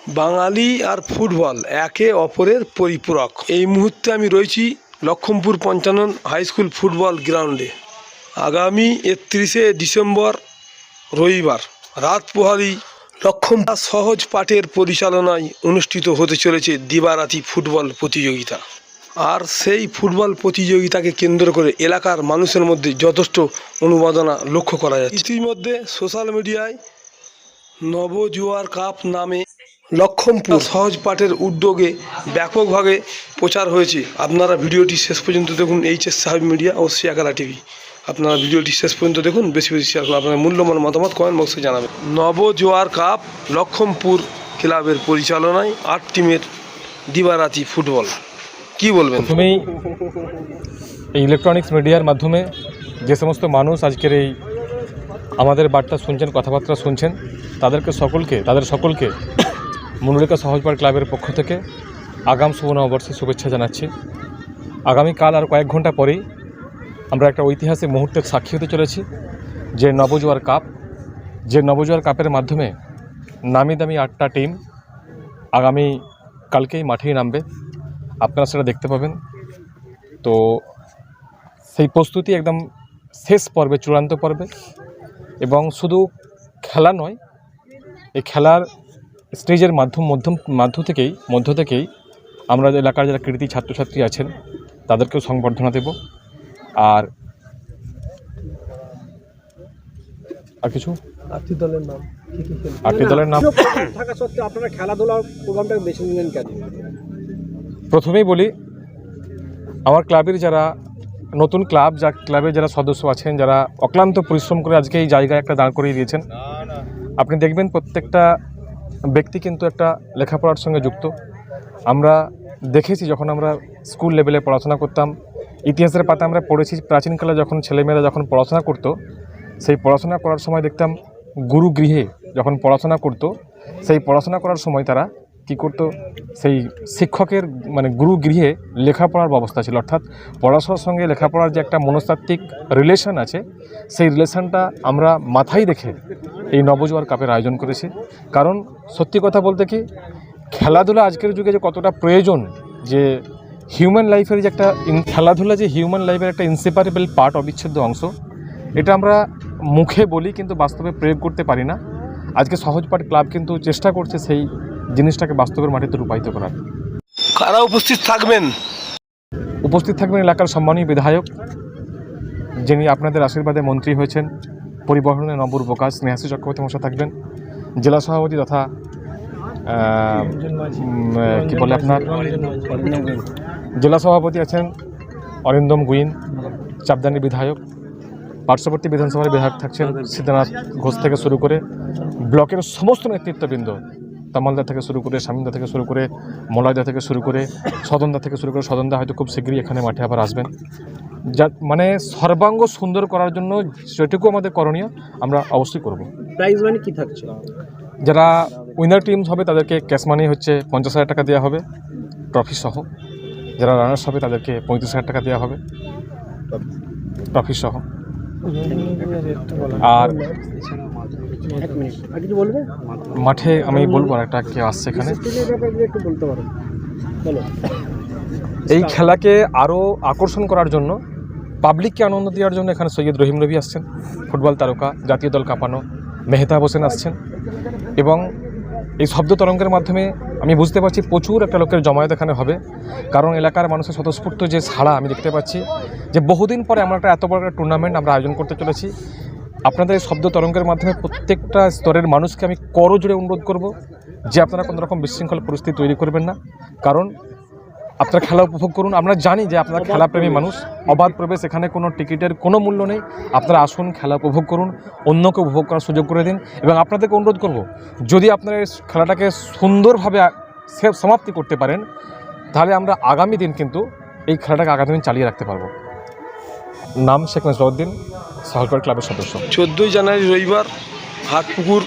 বাঙালি আর football একে অপরের পরিপূরক। এই মুহূর্তে আমি রয়েছি লক্ষমপুর পঞ্চানন হাই স্কুল ফুটবল গ্রাউন্ডে। আগামী 31শে ডিসেম্বর রবিবার রাত পোহালেই লক্ষমপুর সহজ পাঠের পরিচালনায় অনুষ্ঠিত হতে চলেছে দিবারাতি ফুটবল প্রতিযোগিতা। আর সেই ফুটবল প্রতিযোগিতাকে কেন্দ্র করে এলাকার মানুষের মধ্যে যথেষ্ট অনুমোদনা লক্ষ্য করা যাচ্ছে। ইতিমধ্যে সোশ্যাল মিডিয়ায় নবজোয়ার কাপ নামে লক্ষমপুর সহজ পাঠের উদ্যোগে ব্যাপকভাবে প্রচার হয়েছে। আপনারা ভিডিওটি শেষ পর্যন্ত দেখুন। এইচএস সাহেব মিডিয়া ও শিয়াখালা টিভি। আপনারা ভিডিওটি শেষ পর্যন্ত দেখুন, বেশি বেশি শেয়ার করুন। আপনার মূল্যবান মতামত কমেন্ট বক্সে জানাবেন। নবজোয়ার কাপ লক্ষমপুর ক্লাবের পরিচালনায় 8 টিমের দিবারাতি ফুটবল, কি বলবেন? প্রথমেই এই ইলেকট্রনিক্স মিডিয়ার মাধ্যমে যে সমস্ত মানুষ আজকের এই আমাদের বার্তা শুনছেন, কথাবার্তা শুনছেন, তাদের সকলকে মনুলিকা সহজপাঠ ক্লাবের পক্ষ থেকে আগাম শুভ নববর্ষের শুভেচ্ছা জানাচ্ছি। আগামীকাল আর কয়েক ঘন্টা পরেই আমরা একটা ঐতিহাসিক মুহূর্তের সাক্ষী হতে চলেছি, যে নবজোয়ার কাপের মাধ্যমে নামি দামি 8টা টিম আগামী কালকেই মাঠেই নামবে। আপনারা সেটা দেখতে পাবেন। তো সেই প্রস্তুতি একদম শেষ পর্বে, চূড়ান্ত পর্বে, এবং শুধু খেলা নয়, এই খেলার স্টেজের মধ্য থেকেই আমরা এলাকার যারা কৃতি ছাত্রছাত্রী আছেন তাদেরকেও সংবর্ধনা দেব। আর কিছু 8টি দলের নাম থাকা সত্ত্বেও আপনারা খেলাধুলার প্রোগ্রামটা বেছে নিলেন কেন? প্রথমেই বলি, আমার ক্লাবের যারা নতুন ক্লাবের যারা সদস্য আছেন, যারা অক্লান্ত পরিশ্রম করে আজকে এই জায়গায় একটা দাঁড় করিয়ে দিয়েছেন, আপনি দেখবেন প্রত্যেকটা ব্যক্তি কিন্তু একটা লেখাপড়ার সঙ্গে যুক্ত। আমরা দেখেছি যখন আমরা স্কুল লেভেলে পড়াশোনা করতাম, ইতিহাসের পাতা আমরা পড়েছি প্রাচীনকালে যখন ছেলেমেয়েরা যখন পড়াশোনা করতো, সেই পড়াশোনা করার সময় দেখতাম গুরুগৃহে যখন পড়াশোনা করতো, সেই পড়াশোনা করার সময় তারা কী করতো, সেই শিক্ষকের গুরুগৃহে লেখাপড়ার ব্যবস্থা ছিল। অর্থাৎ পড়াশোনার সঙ্গে লেখাপড়ার যে একটা মনস্তাত্ত্বিক রিলেশন আছে, সেই রিলেশনটা আমরা মাথায় রেখে এই নবজোয়ার কাপের আয়োজন করেছি। কারণ সত্যি কথা বলতে কি, খেলাধুলা আজকের যুগে যে কতটা প্রয়োজন, যে হিউম্যান লাইফের যে একটা খেলাধুলা যে হিউম্যান লাইফের একটা ইনসেপারেবল পার্ট, অবিচ্ছেদ্য অংশ, এটা আমরা মুখে বলি কিন্তু বাস্তবে প্রয়োগ করতে পারি না। আজকে সহজপাঠ ক্লাব কিন্তু চেষ্টা করছে সেই জিনিসটাকে বাস্তবের মাটিতে রূপায়িত করার। কারা উপস্থিত থাকবেন? উপস্থিত থাকবেন এলাকার সম্মানীয় বিধায়ক, যিনি আপনাদের আশীর্বাদে মন্ত্রী হয়েছেন, পরিবহনের নবরূপকার স্নেহাশী চক্রবর্তী মশাই থাকবেন। জেলা সভাপতি তথা জেলা সভাপতি আছেন অরিন্দম গুইন, চাপদানির বিধায়ক। পার্শ্ববর্তী বিধানসভার বিধায়ক থাকছেন সিদ্ধনাথ ঘোষ থেকে শুরু করে ব্লকের সমস্ত নেতৃত্ববৃন্দ, তামালদা থেকে শুরু করে, শামিন্দা থেকে শুরু করে, মলয়দা থেকে শুরু করে, সদনদা থেকে শুরু করে। সদনদা হয়তো খুব শীঘ্রই এখানে মাঠে আবার আসবেন। যা সর্বাঙ্গ সুন্দর করার জন্য যেটুকু আমাদের করণীয় আমরা অবশ্যই করব। প্রাইজ মানি কী থাকছে? যারা উইনার টিমস হবে তাদেরকে ক্যাশ মানি হচ্ছে 50,000 টাকা দেওয়া হবে ট্রফি সহ। যারা রানার্স হবে তাদেরকে 35,000 টাকা দেওয়া হবে ট্রফি সহ। আর মাঠে আমি বলবো একটা কে আসছে এখানে, এই খেলাকে আরও আকর্ষণ করার জন্য, পাবলিককে আনন্দ দেওয়ার জন্য এখানে সৈয়দ রহিম রবি আসছেন, ফুটবল তারকা, জাতীয় দল কাঁপানো মেহতাব হোসেন আসছেন। এবং এই শব্দ তরঙ্গের মাধ্যমে আমি বুঝতে পারছি প্রচুর একটা লোকের জমায়েত এখানে হবে। কারণ এলাকার মানুষের স্বতঃস্ফূর্ত যে সাড়া আমি দেখতে পাচ্ছি, যে বহুদিন পরে আমরা একটা এত বড় একটা টুর্নামেন্ট আমরা আয়োজন করতে চলেছি। আপনাদের এই শব্দ তরঙ্গের মাধ্যমে প্রত্যেকটা স্তরের মানুষকে আমি করজোড়ে অনুরোধ করব যে আপনারা কোনো রকম বিশৃঙ্খল পরিস্থিতি তৈরি করবেন না। কারণ আপনারা খেলা উপভোগ করুন। আমরা জানি যে আপনারা খেলাপ্রেমী মানুষ, অবাধ প্রবেশ, এখানে কোনো টিকিটের কোনো মূল্য নেই। আপনারা আসুন, খেলা উপভোগ করুন, অন্যকে উপভোগ করার সুযোগ করে দিন। এবং আপনাদেরকে অনুরোধ করব, যদি আপনারা এই খেলাটাকে সুন্দরভাবে সমাপ্তি করতে পারেন, তাহলে আমরা আগামী দিন কিন্তু এই খেলাটাকে আগামী দিন চালিয়ে রাখতে পারবো। নাম শেখ মেজবাউদ্দিন, সহজপাঠ ক্লাবের সদস্য। 14ই জানুয়ারি রবিবার হাটপুকুর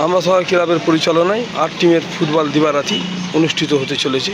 আমরা সবাই ক্লাবের পরিচালনায় 8 টিমের ফুটবল দিবারাতি অনুষ্ঠিত হতে চলেছে।